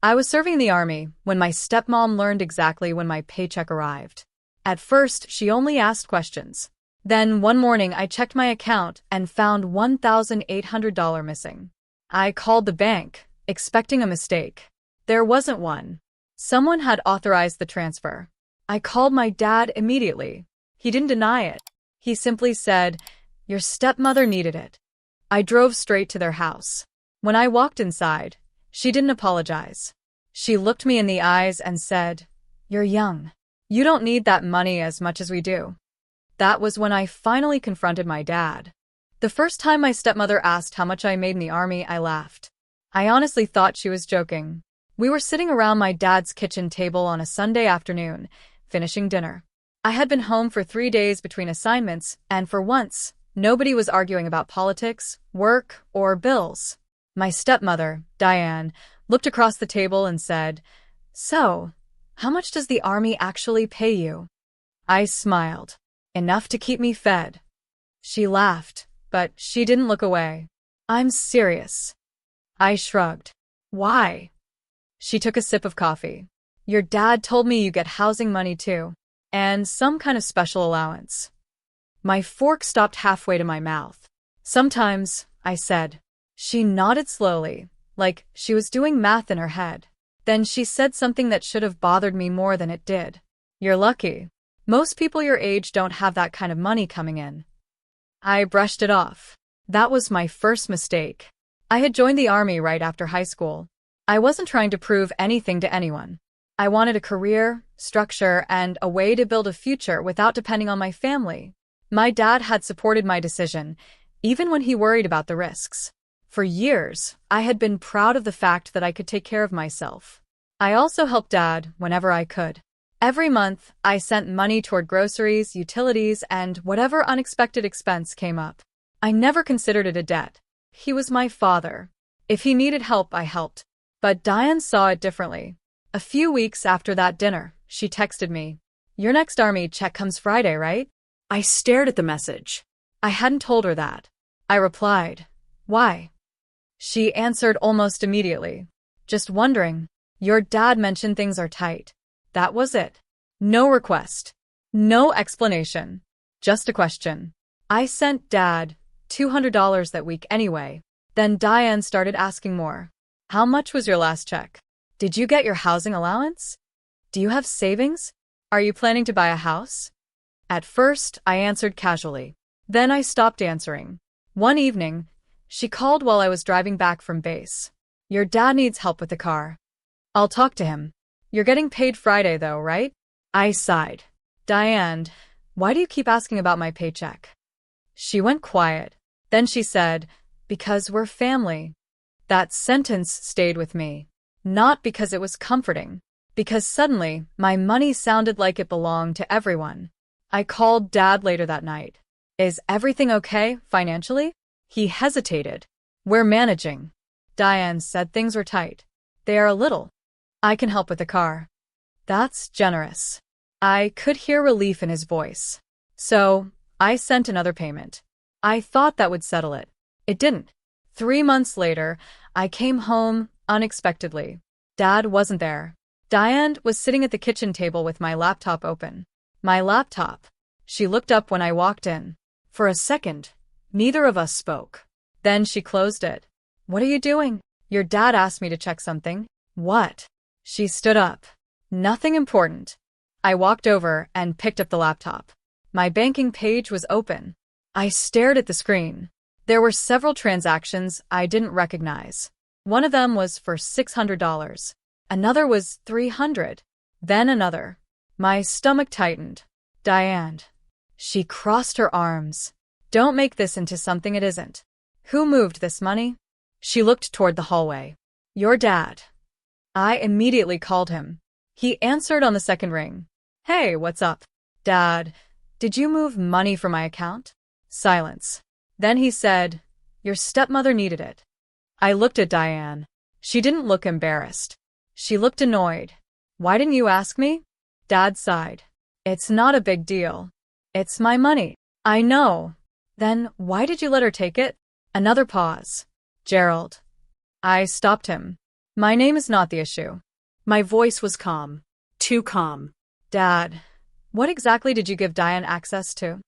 I was serving in the army when my stepmom learned exactly when my paycheck arrived. At first, she only asked questions. Then one morning I checked my account and found $1,800 missing. I called the bank, expecting a mistake. There wasn't one. Someone had authorized the transfer. I called my dad immediately. He didn't deny it. He simply said, "Your stepmother needed it." I drove straight to their house. When I walked inside, she didn't apologize. She looked me in the eyes and said, "You're young. You don't need that money as much as we do." That was when I finally confronted my dad. The first time my stepmother asked how much I made in the army, I laughed. I honestly thought she was joking. We were sitting around my dad's kitchen table on a Sunday afternoon, finishing dinner. I had been home for 3 days between assignments, and for once, nobody was arguing about politics, work, or bills. My stepmother, Diane, looked across the table and said, "So, how much does the army actually pay you?" I smiled. "Enough to keep me fed." She laughed, but she didn't look away. "I'm serious." I shrugged. "Why?" She took a sip of coffee. "Your dad told me you get housing money too, and some kind of special allowance." My fork stopped halfway to my mouth. "Sometimes," I said. She nodded slowly, like she was doing math in her head. Then she said something that should have bothered me more than it did. "You're lucky. Most people your age don't have that kind of money coming in." I brushed it off. That was my first mistake. I had joined the army right after high school. I wasn't trying to prove anything to anyone. I wanted a career, structure, and a way to build a future without depending on my family. My dad had supported my decision, even when he worried about the risks. For years, I had been proud of the fact that I could take care of myself. I also helped Dad whenever I could. Every month, I sent money toward groceries, utilities, and whatever unexpected expense came up. I never considered it a debt. He was my father. If he needed help, I helped. But Diane saw it differently. A few weeks after that dinner, she texted me, "Your next army check comes Friday, right?" I stared at the message. I hadn't told her that. I replied, "Why?" She answered almost immediately, "Just wondering. Your dad mentioned things are tight." That was it. No request. No explanation. Just a question. I sent Dad $200 that week anyway. Then Diane started asking more. "How much was your last check? Did you get your housing allowance? Do you have savings? Are you planning to buy a house?" At first, I answered casually. Then I stopped answering. One evening, she called while I was driving back from base. "Your dad needs help with the car." "I'll talk to him. You're getting paid Friday though, right?" I sighed. "Diane, why do you keep asking about my paycheck?" She went quiet. Then she said, "Because we're family." That sentence stayed with me. Not because it was comforting, because suddenly my money sounded like it belonged to everyone. I called Dad later that night. "Is everything okay financially?" He hesitated. "We're managing." Diane said things were tight. "They are a little. I can help with the car." "That's generous." I could hear relief in his voice. So, I sent another payment. I thought that would settle it. It didn't. 3 months later, I came home unexpectedly. Dad wasn't there. Diane was sitting at the kitchen table with my laptop open. "My laptop." She looked up when I walked in. For a second, neither of us spoke. Then she closed it. "What are you doing?" "Your dad asked me to check something." "What?" She stood up. "Nothing important." I walked over and picked up the laptop. My banking page was open. I stared at the screen. There were several transactions I didn't recognize. One of them was for $600. Another was $300. Then another. My stomach tightened. "Diane." She crossed her arms. "Don't make this into something it isn't. Who moved this money?" She looked toward the hallway. "Your dad." I immediately called him. He answered on the second ring. "Hey, what's up?" "Dad, did you move money from my account?" Silence. Then he said, "Your stepmother needed it." I looked at Diane. She didn't look embarrassed. She looked annoyed. "Why didn't you ask me?" Dad sighed. "It's not a big deal. It's my money." "I know. Then why did you let her take it?" Another pause. "Gerald." I stopped him. My name is not the issue. My voice was calm. Too calm. Dad, what exactly did you give Diane access to?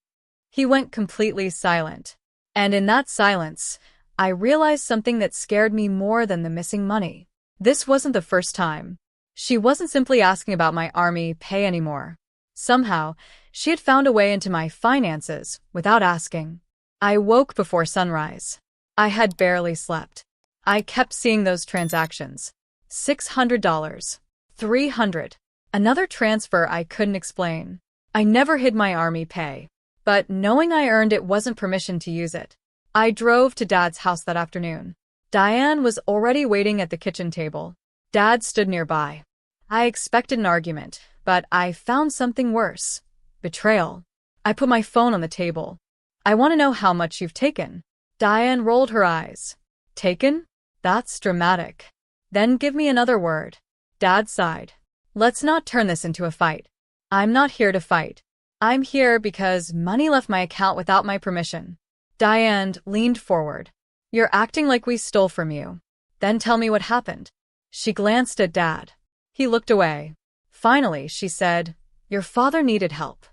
He went completely silent. And in that silence, I realized something that scared me more than the missing money. This wasn't the first time. She wasn't simply asking about my army pay anymore. Somehow, she had found a way into my finances without asking. I woke before sunrise. I had barely slept. I kept seeing those transactions. $600, $300, another transfer I couldn't explain. I never hid my army pay, but knowing I earned it wasn't permission to use it. I drove to Dad's house that afternoon. Diane was already waiting at the kitchen table. Dad stood nearby. I expected an argument, but I found something worse. Betrayal. I put my phone on the table. I want to know how much you've taken. Diane rolled her eyes. Taken? That's dramatic. Then give me another word. Dad sighed. Let's not turn this into a fight. I'm not here to fight. I'm here because money left my account without my permission. Diane leaned forward. You're acting like we stole from you. Then tell me what happened. She glanced at Dad. He looked away. Finally, she said, Your father needed help.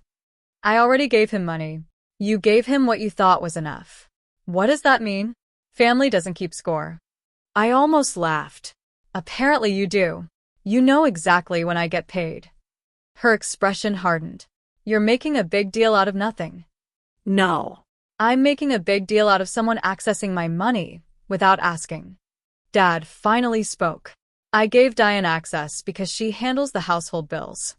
I already gave him money. You gave him what you thought was enough. What does that mean? Family doesn't keep score. I almost laughed. Apparently you do. You know exactly when I get paid. Her expression hardened. You're making a big deal out of nothing. No. I'm making a big deal out of someone accessing my money without asking. Dad finally spoke. I gave Diane access because she handles the household bills.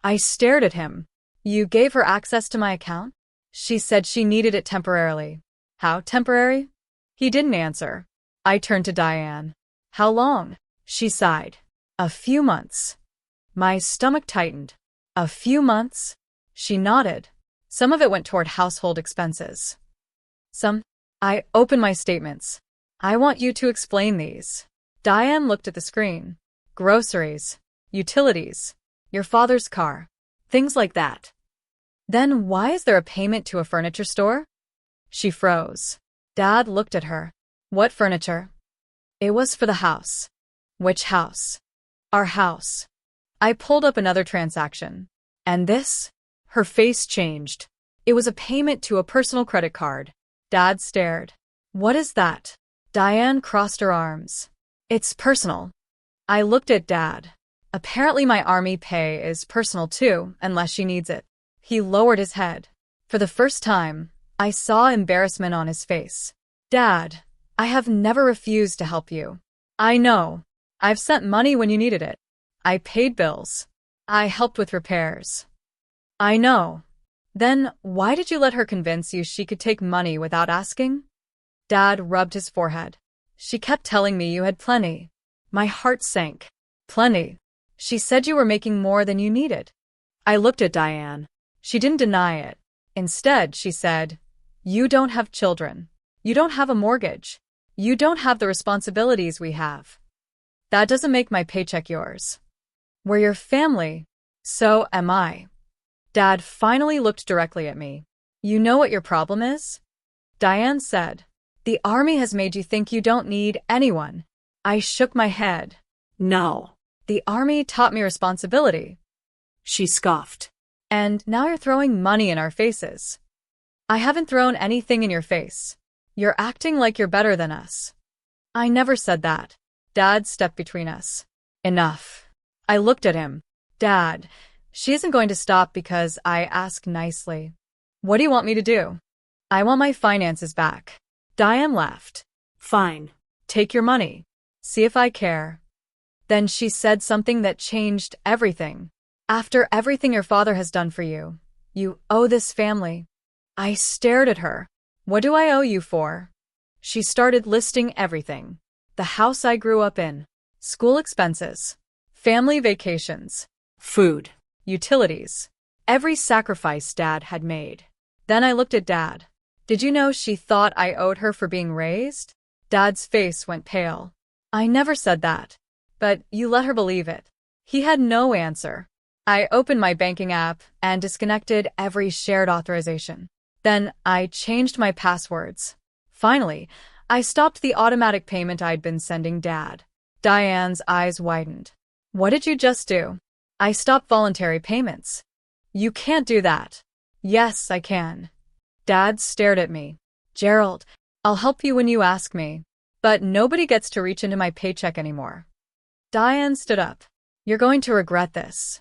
I stared at him. You gave her access to my account? She said she needed it temporarily. How temporary? He didn't answer. I turned to Diane. How long? She sighed. A few months. My stomach tightened. A few months? She nodded. Some of it went toward household expenses. I opened my statements. I want you to explain these. Diane looked at the screen. Groceries, utilities, your father's car, things like that. Then why is there a payment to a furniture store? She froze. Dad looked at her. What furniture? It was for the house. Which house? Our house. I pulled up another transaction. And this? Her face changed. It was a payment to a personal credit card. Dad stared. What is that? Diane crossed her arms. It's personal. I looked at Dad. Apparently my army pay is personal too, unless she needs it. He lowered his head. For the first time, I saw embarrassment on his face. Dad, I have never refused to help you. I know. I've sent money when you needed it. I paid bills. I helped with repairs. I know. Then why did you let her convince you she could take money without asking? Dad rubbed his forehead. She kept telling me you had plenty. My heart sank. Plenty. She said you were making more than you needed. I looked at Diane. She didn't deny it. Instead, she said, You don't have children. You don't have a mortgage. You don't have the responsibilities we have. That doesn't make my paycheck yours. We're your family. So am I. Dad finally looked directly at me. You know what your problem is? Diane said. The army has made you think you don't need anyone. I shook my head. No. The army taught me responsibility. She scoffed. And now you're throwing money in our faces. I haven't thrown anything in your face. You're acting like you're better than us. I never said that. Dad stepped between us. Enough. I looked at him. Dad, she isn't going to stop because I ask nicely. What do you want me to do? I want my finances back. Diane laughed. Fine. Take your money. See if I care. Then she said something that changed everything. After everything your father has done for you, you owe this family. I stared at her. What do I owe you for? She started listing everything. The house I grew up in, school expenses, family vacations, food, utilities, every sacrifice Dad had made. Then I looked at Dad. Did you know she thought I owed her for being raised? Dad's face went pale. I never said that. But you let her believe it. He had no answer. I opened my banking app and disconnected every shared authorization. Then I changed my passwords. Finally, I stopped the automatic payment I'd been sending Dad. Diane's eyes widened. What did you just do? I stopped voluntary payments. You can't do that. Yes, I can. Dad stared at me. Gerald, I'll help you when you ask me. But nobody gets to reach into my paycheck anymore. Diane stood up. You're going to regret this.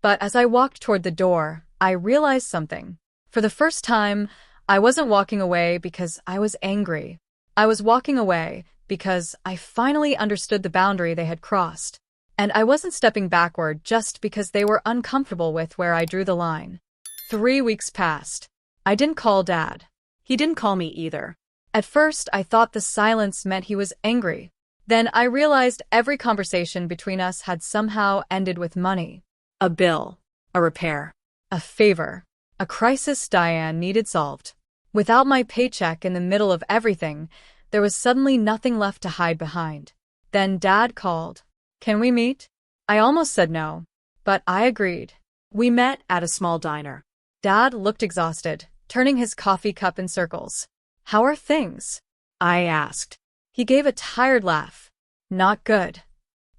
But as I walked toward the door, I realized something. For the first time, I wasn't walking away because I was angry. I was walking away because I finally understood the boundary they had crossed. And I wasn't stepping backward just because they were uncomfortable with where I drew the line. 3 weeks passed. I didn't call Dad. He didn't call me either. At first, I thought the silence meant he was angry. Then I realized every conversation between us had somehow ended with money. A bill. A repair. A favor. A crisis Diane needed solved. Without my paycheck in the middle of everything, there was suddenly nothing left to hide behind. Then Dad called. Can we meet? I almost said no, but I agreed. We met at a small diner. Dad looked exhausted, turning his coffee cup in circles. How are things? I asked. He gave a tired laugh. Not good.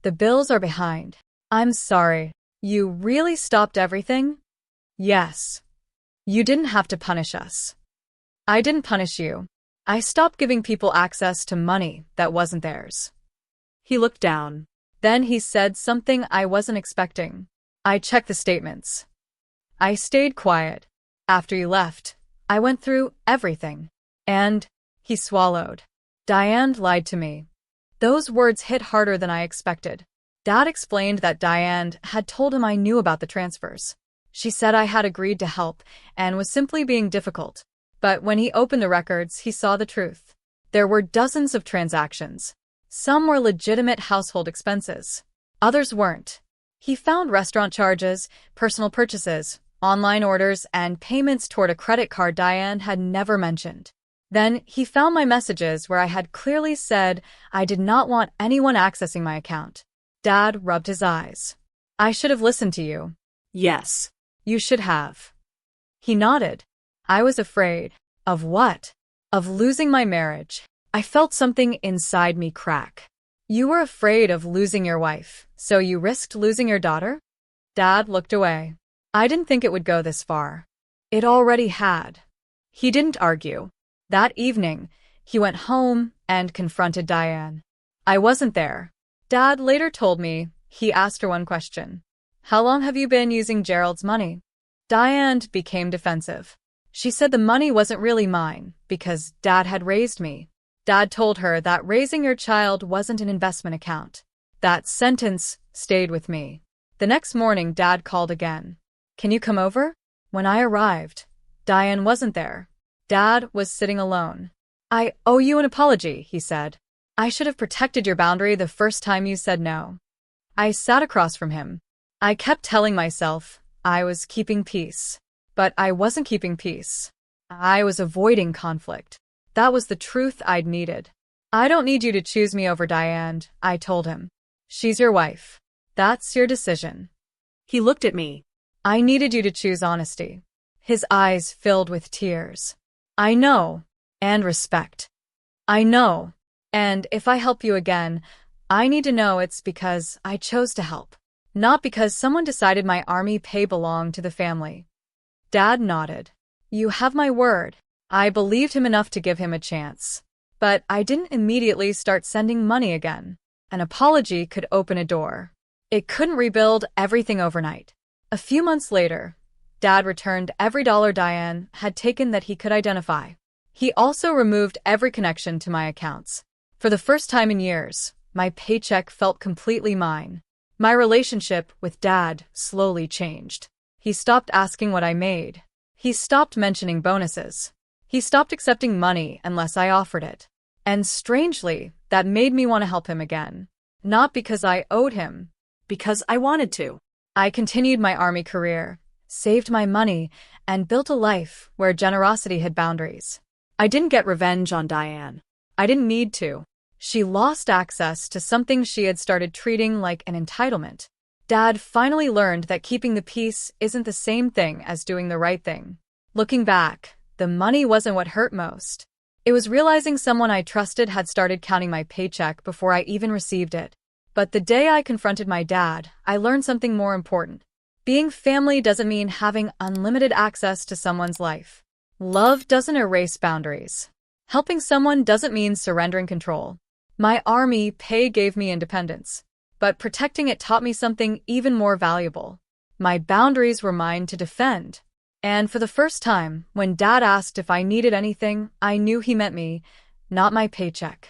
The bills are behind. I'm sorry. You really stopped everything? Yes. You didn't have to punish us. I didn't punish you. I stopped giving people access to money that wasn't theirs. He looked down. Then he said something I wasn't expecting. I checked the statements. I stayed quiet. After you left, I went through everything. And he swallowed. Diane lied to me. Those words hit harder than I expected. Dad explained that Diane had told him I knew about the transfers. She said I had agreed to help and was simply being difficult. But when he opened the records, he saw the truth. There were dozens of transactions. Some were legitimate household expenses. Others weren't. He found restaurant charges, personal purchases, online orders, and payments toward a credit card Diane had never mentioned. Then he found my messages where I had clearly said I did not want anyone accessing my account. Dad rubbed his eyes. I should have listened to you. Yes. You should have. He nodded. I was afraid. Of what? Of losing my marriage. I felt something inside me crack. You were afraid of losing your wife, so you risked losing your daughter? Dad looked away. I didn't think it would go this far. It already had. He didn't argue. That evening, he went home and confronted Diane. I wasn't there. Dad later told me he asked her one question. How long have you been using Gerald's money? Diane became defensive. She said the money wasn't really mine because Dad had raised me. Dad told her that raising your child wasn't an investment account. That sentence stayed with me. The next morning, Dad called again. Can you come over? When I arrived, Diane wasn't there. Dad was sitting alone. I owe you an apology, he said. I should have protected your boundary the first time you said no. I sat across from him. I kept telling myself I was keeping peace. But I wasn't keeping peace. I was avoiding conflict. That was the truth I'd needed. I don't need you to choose me over Diane, I told him. She's your wife. That's your decision. He looked at me. I needed you to choose honesty. His eyes filled with tears. I know. And respect. I know. And if I help you again, I need to know it's because I chose to help. Not because someone decided my army pay belonged to the family. Dad nodded. You have my word. I believed him enough to give him a chance. But I didn't immediately start sending money again. An apology could open a door. It couldn't rebuild everything overnight. A few months later, Dad returned every dollar Diane had taken that he could identify. He also removed every connection to my accounts. For the first time in years, my paycheck felt completely mine. My relationship with Dad slowly changed. He stopped asking what I made. He stopped mentioning bonuses. He stopped accepting money unless I offered it. And strangely, that made me want to help him again. Not because I owed him. Because I wanted to. I continued my army career, saved my money, and built a life where generosity had boundaries. I didn't get revenge on Diane. I didn't need to. She lost access to something she had started treating like an entitlement. Dad finally learned that keeping the peace isn't the same thing as doing the right thing. Looking back, the money wasn't what hurt most. It was realizing someone I trusted had started counting my paycheck before I even received it. But the day I confronted my dad, I learned something more important. Being family doesn't mean having unlimited access to someone's life. Love doesn't erase boundaries. Helping someone doesn't mean surrendering control. My army pay gave me independence, but protecting it taught me something even more valuable. My boundaries were mine to defend. And for the first time, when Dad asked if I needed anything, I knew he meant me, not my paycheck.